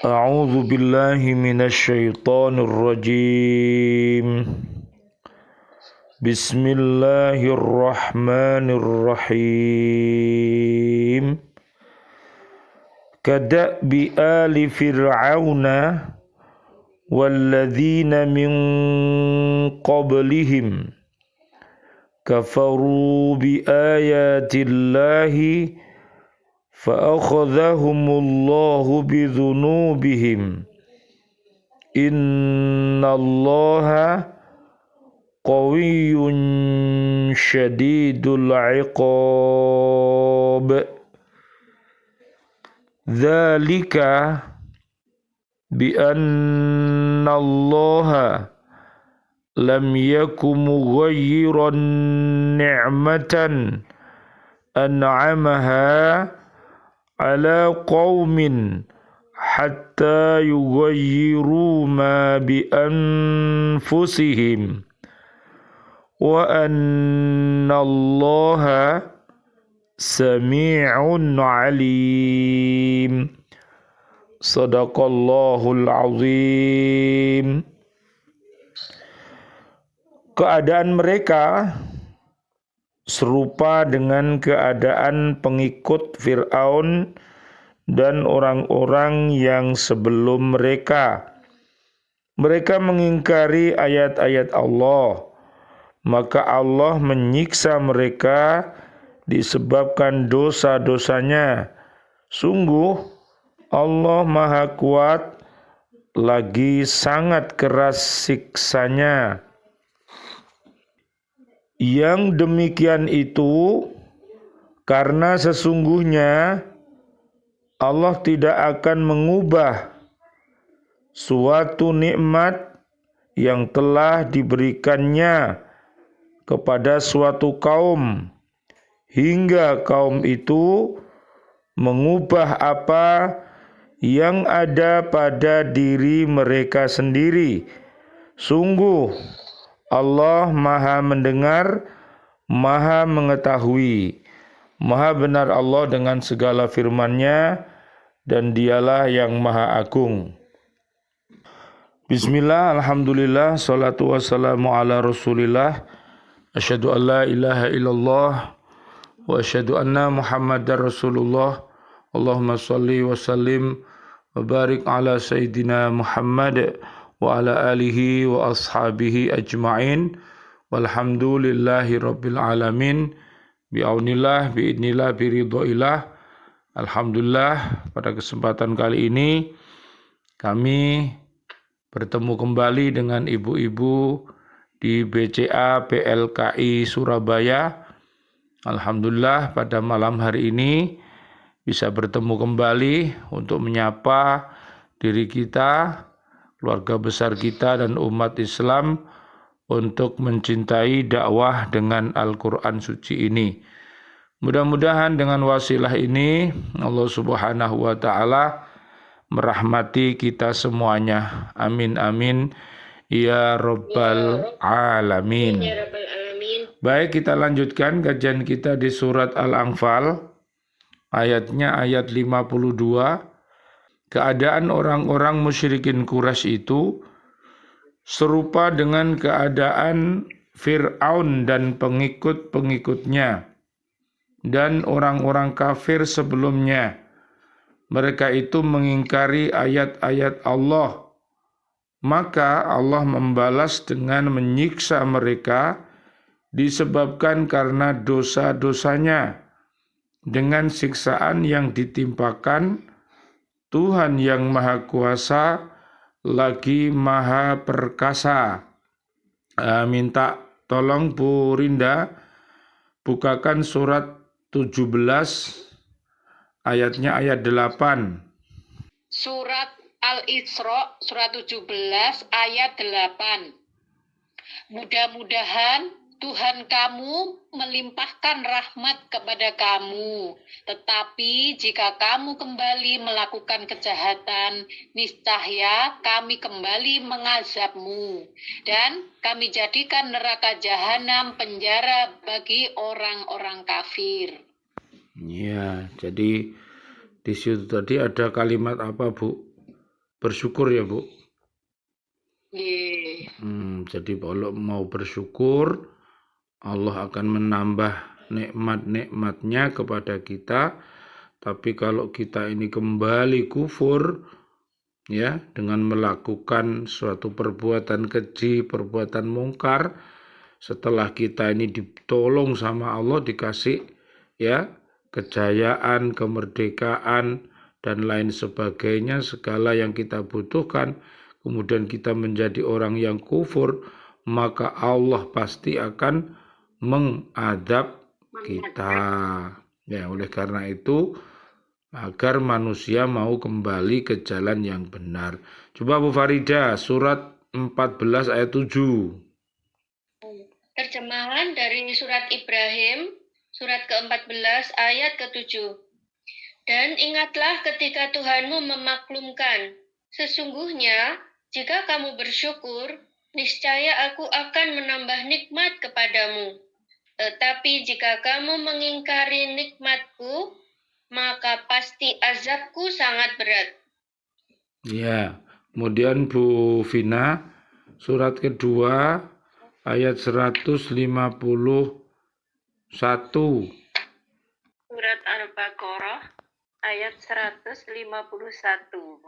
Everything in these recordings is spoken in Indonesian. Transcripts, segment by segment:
A'udzu billahi minasyaitonir rajim. Bismillahirrahmanirrahim. Kada'bi ali fir'auna walladzina min qablihim kafaru bi ayatillahi fa'akhadhahumullahu bidhunubihim innallaha qawiyyun syadidul iqab. Dzalika bi annallaha lam yakum mughayyiran ni'matan an'amaha ala qaumin hatta yughayyiru ma bi anfusihim wa annallaha sami'un alim. Sadaqallahul azim. Keadaan mereka serupa dengan keadaan pengikut Fir'aun dan orang-orang yang sebelum mereka. Mereka mengingkari ayat-ayat Allah, maka Allah menyiksa mereka disebabkan dosa-dosanya. Sungguh Allah Maha Kuat lagi sangat keras siksanya. Yang demikian itu karena sesungguhnya Allah tidak akan mengubah suatu nikmat yang telah diberikannya kepada suatu kaum hingga kaum itu mengubah apa yang ada pada diri mereka sendiri. Sungguh Allah Maha mendengar, Maha mengetahui. Maha benar Allah dengan segala firman-Nya, dan Dialah yang Maha Agung. Bismillah, alhamdulillah, salatu wassalamu ala rasulillah. Asyhadu an la ilaha illallah wa asyhadu anna Muhammadar Rasulullah. Allahumma salli wa sallim wa barik ala Sayyidina Muhammad wa ala alihi wa ashabihi ajma'in walhamdulillahi rabbil alamin bi'aunillah bi'idnillah biridhoillah. Alhamdulillah, pada kesempatan kali ini kami bertemu kembali dengan ibu-ibu di BCA PLKI Surabaya. Alhamdulillah, pada malam hari ini bisa bertemu kembali untuk menyapa diri kita, keluarga besar kita dan umat Islam untuk mencintai dakwah dengan Al-Quran suci ini. Mudah-mudahan dengan wasilah ini Allah Subhanahu wa Ta'ala merahmati kita semuanya. Amin amin ya rabbal alamin. Baik, kita lanjutkan kajian kita di surat Al-Anfal. Ayatnya ayat 52. Keadaan orang-orang musyrikin Quraisy itu serupa dengan keadaan Fir'aun dan pengikut-pengikutnya dan orang-orang kafir sebelumnya. Mereka itu mengingkari ayat-ayat Allah. Maka Allah membalas dengan menyiksa mereka disebabkan karena dosa-dosanya dengan siksaan yang ditimpakan Tuhan yang Maha Kuasa lagi Maha Perkasa. Minta tolong Bu Rinda bukakan surat 17 ayatnya ayat 8. Surat Al-Isra surat 17 ayat 8. Mudah-mudahan Tuhan kamu melimpahkan rahmat kepada kamu. Tetapi jika kamu kembali melakukan kejahatan, niscaya kami kembali mengazabmu. Dan kami jadikan neraka jahanam penjara bagi orang-orang kafir. Ya, jadi di situ tadi ada kalimat apa, Bu? bersyukur ya Bu. Nggih. Jadi kalau mau bersyukur, Allah akan menambah nikmat-nikmatnya kepada kita. Tapi kalau kita ini kembali kufur, ya, dengan melakukan suatu perbuatan keji, perbuatan mungkar, setelah kita ini ditolong sama Allah, dikasih ya kejayaan, kemerdekaan dan lain sebagainya, segala yang kita butuhkan, kemudian kita menjadi orang yang kufur, maka Allah pasti akan mengadab kita. Ya, oleh karena itu, agar manusia mau kembali ke jalan yang benar. Coba Bu Farida, surat 14 ayat 7. Terjemahan dari surat Ibrahim, surat ke-14 ayat ke-7. Dan ingatlah ketika Tuhanmu memaklumkan, sesungguhnya jika kamu bersyukur, niscaya aku akan menambah nikmat kepadamu. Tetapi jika kamu mengingkari nikmatku, maka pasti azabku sangat berat. Ya, kemudian Bu Vina, surat kedua ayat 151. Surat Al-Baqarah ayat 151.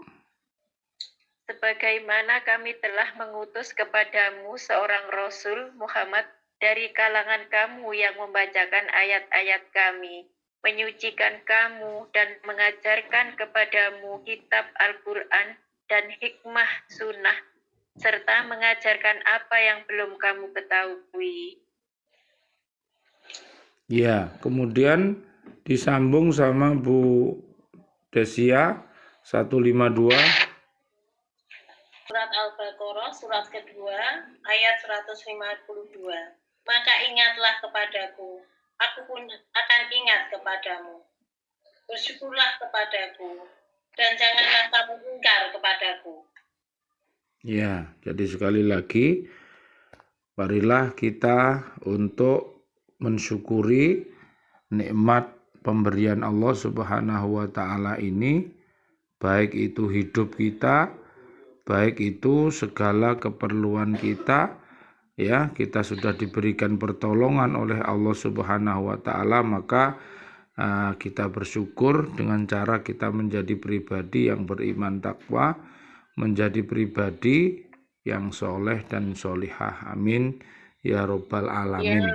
Sebagaimana kami telah mengutus kepadamu seorang Rasul Muhammad dari kalangan kamu yang membacakan ayat-ayat kami, menyucikan kamu dan mengajarkan kepadamu kitab Al-Quran dan hikmah sunnah, serta mengajarkan apa yang belum kamu ketahui. Ya, kemudian disambung sama Bu Desia 152. Surat Al-Baqarah, surat kedua, ayat 152. Maka ingatlah kepadaku, aku pun akan ingat kepadamu. Bersyukurlah kepadaku, dan janganlah kamu ingkar kepadaku. Ya, jadi sekali lagi, marilah kita untuk mensyukuri nikmat pemberian Allah Subhanahu wa Ta'ala ini, baik itu hidup kita, baik itu segala keperluan kita, ya, kita sudah diberikan pertolongan oleh Allah Subhanahu wa Ta'ala, maka kita bersyukur dengan cara kita menjadi pribadi yang beriman takwa, menjadi pribadi yang soleh dan solihah. Amin ya robbal alamin.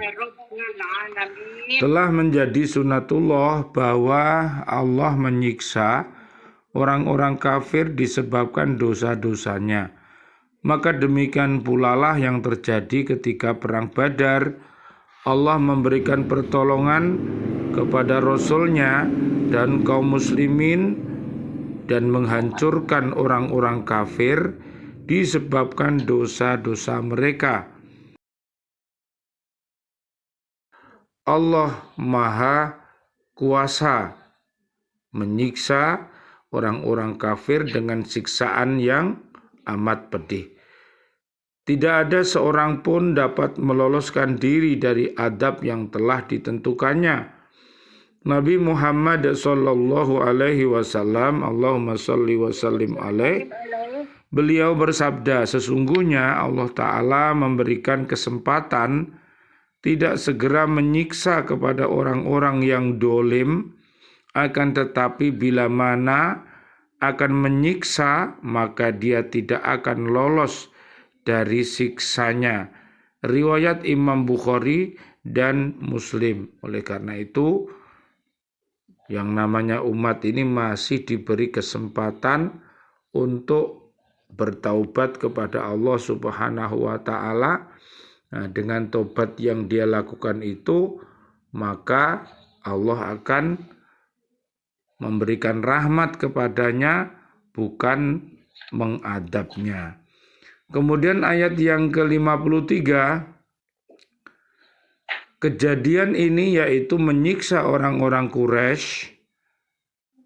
Telah menjadi sunatullah bahwa Allah menyiksa orang-orang kafir disebabkan dosa-dosanya. Maka demikian pula lah yang terjadi ketika perang Badar. Allah memberikan pertolongan kepada Rasul-Nya dan kaum muslimin dan menghancurkan orang-orang kafir disebabkan dosa-dosa mereka. Allah Maha Kuasa menyiksa orang-orang kafir dengan siksaan yang amat pedih. Tidak ada seorang pun dapat meloloskan diri dari adab yang telah ditentukannya. Nabi Muhammad sallallahu alaihi wasallam, Allahumma shalli wa sallim alaih, beliau bersabda, sesungguhnya Allah Ta'ala memberikan kesempatan tidak segera menyiksa kepada orang-orang yang dolim, akan tetapi bila mana akan menyiksa, maka dia tidak akan lolos dari siksanya. Riwayat Imam Bukhari dan Muslim. Oleh karena itu, yang namanya umat ini masih diberi kesempatan untuk bertaubat kepada Allah Subhanahu wa Ta'ala. Nah, dengan taubat yang dia lakukan itu, maka Allah akan memberikan rahmat kepadanya, bukan mengadabnya. Kemudian ayat yang ke-53, kejadian ini yaitu menyiksa orang-orang Quraisy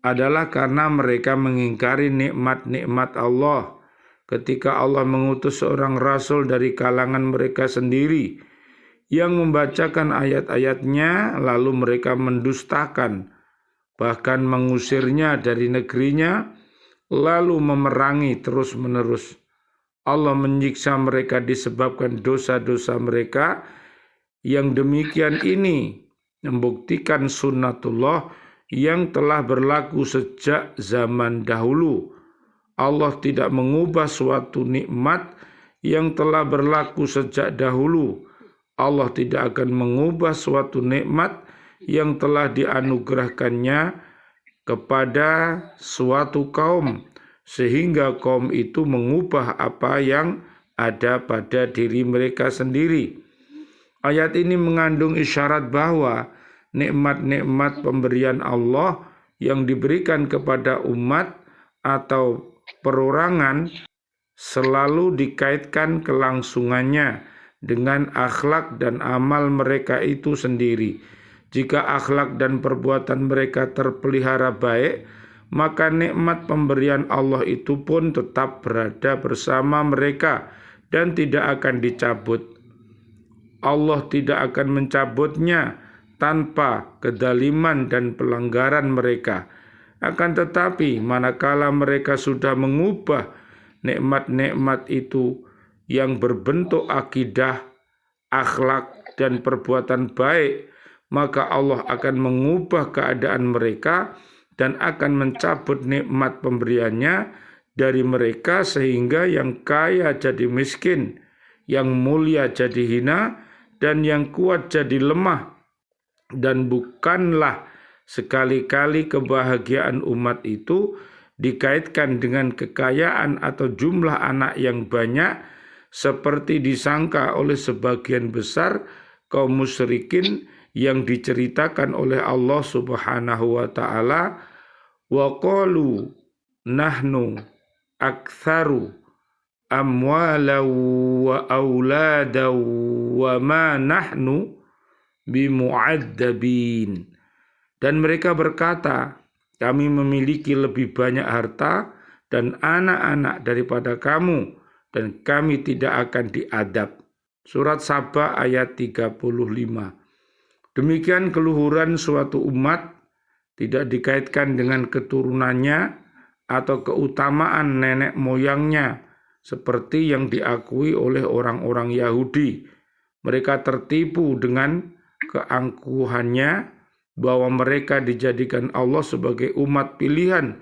adalah karena mereka mengingkari nikmat-nikmat Allah. Ketika Allah mengutus seorang rasul dari kalangan mereka sendiri yang membacakan ayat-ayatnya, lalu mereka mendustakan, bahkan mengusirnya dari negerinya, lalu memerangi terus-menerus. Allah menyiksa mereka disebabkan dosa-dosa mereka. Yang demikian ini membuktikan sunnatullah yang telah berlaku sejak zaman dahulu. Allah tidak mengubah suatu nikmat yang telah berlaku sejak dahulu. Allah tidak akan mengubah suatu nikmat yang telah dianugerahkannya kepada suatu kaum, sehingga kaum itu mengubah apa yang ada pada diri mereka sendiri. Ayat ini mengandung isyarat bahwa nikmat-nikmat pemberian Allah yang diberikan kepada umat atau perorangan selalu dikaitkan kelangsungannya dengan akhlak dan amal mereka itu sendiri. Jika akhlak dan perbuatan mereka terpelihara baik, maka nikmat pemberian Allah itu pun tetap berada bersama mereka dan tidak akan dicabut. Allah tidak akan mencabutnya tanpa kedaliman dan pelanggaran mereka. Akan tetapi manakala mereka sudah mengubah nikmat-nikmat itu yang berbentuk akidah, akhlak, dan perbuatan baik, maka Allah akan mengubah keadaan mereka dan akan mencabut nikmat pemberiannya dari mereka sehingga yang kaya jadi miskin, yang mulia jadi hina, dan yang kuat jadi lemah. Dan bukanlah sekali-kali kebahagiaan umat itu dikaitkan dengan kekayaan atau jumlah anak yang banyak seperti disangka oleh sebagian besar kaum musyrikin yang diceritakan oleh Allah Subhanahu wa taala, wa qalu nahnu aktsaru amwalan wa auladan wa ma nahnu bimu'adzabin. Dan mereka berkata, kami memiliki lebih banyak harta dan anak-anak daripada kamu, dan kami tidak akan diadab. Surat Saba ayat 35. Demikian keluhuran suatu umat tidak dikaitkan dengan keturunannya atau keutamaan nenek moyangnya, seperti yang diakui oleh orang-orang Yahudi. Mereka tertipu dengan keangkuhannya bahwa mereka dijadikan Allah sebagai umat pilihan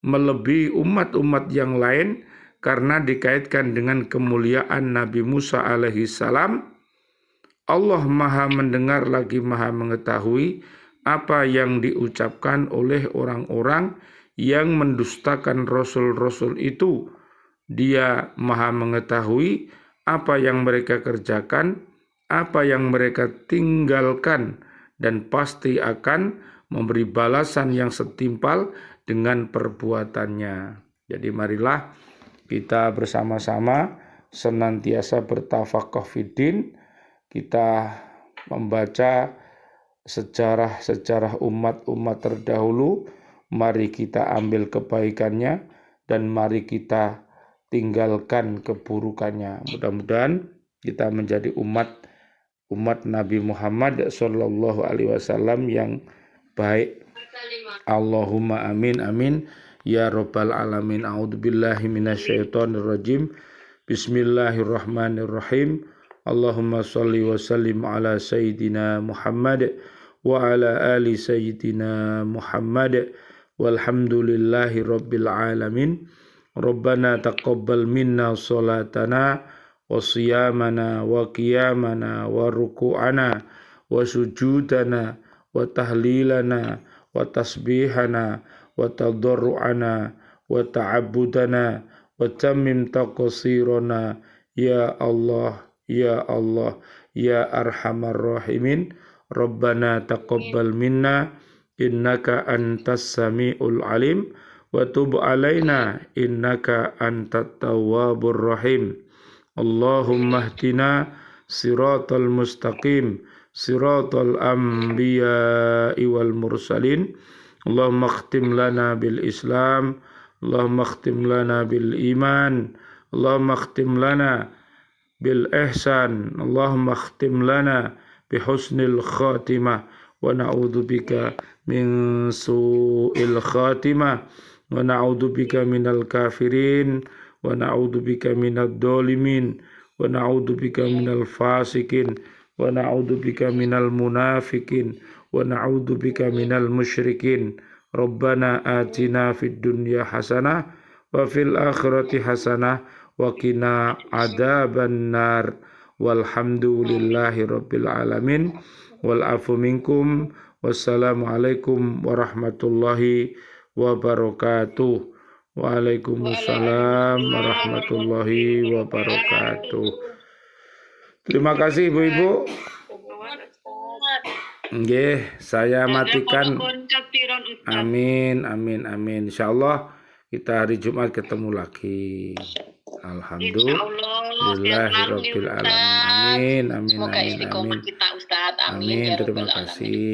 melebihi umat-umat yang lain karena dikaitkan dengan kemuliaan Nabi Musa alaihi salam. Allah Maha mendengar lagi Maha mengetahui apa yang diucapkan oleh orang-orang yang mendustakan rasul-rasul itu. Dia Maha mengetahui apa yang mereka kerjakan, apa yang mereka tinggalkan, dan pasti akan memberi balasan yang setimpal dengan perbuatannya. Jadi marilah kita bersama-sama senantiasa bertafaqquh fiddin. Kita membaca sejarah-sejarah umat-umat terdahulu. Mari kita ambil kebaikannya dan mari kita tinggalkan keburukannya. Mudah-mudahan kita menjadi umat Nabi Muhammad sallallahu alaihi wasallam yang baik. Allahumma amin amin ya rabbal alamin. A'udzubillahi minasyaitonirrajim. Bismillahirrahmanirrahim. Allahumma shalli wa sallim ala sayyidina Muhammad wa ala ali sayyidina Muhammad walhamdulillahi rabbil alamin. Rabbana taqabbal minna salatana wa siyamana wa qiyamana wa ruku'ana wa sujudana wa tahlilana wa tasbihana wa tadarru'ana wa ta'abbudana wa tammim taqsirana ya Allah ya Allah ya arhamar rahimin. Rabbana taqabbal minna innaka antas samiul alim wa tub alaina innaka antat tawwabur rahim. Allahumma hdina siratal mustaqim siratal anbiya'i wal mursalin. Allahumma khtim lana bil islam, Allahumma khtim lana bil iman, Allahumma khtim lana bil ihsan, Allahumma khtim lana bi husnil khatimah wa na'udzubika min su'il khatimah. wa na'udzubika minal kafirin, wa na'udzubika minadh dhalimin, wa na'udzubika minal fasikin, wa na'udzubika minal munafikin, wa na'udzubika minal musyrikin. Rabbana atina fid dunya hasanah wa fil akhirati hasanah wa qina adzaban nar. Walhamdulillahi rabbil alamin. Wal afu minkum. Wassalamualaikum warahmatullahi wabarakatuh. Waalaikumsalam warahmatullahi wabarakatuh. Terima kasih Ibu-ibu. Nggih, saya matikan. Amin, amin, amin. Insyaallah kita hari Jumat ketemu lagi. Alhamdulillahirabbil alamin. Amin, amin, amin, amin. Amin, terima kasih.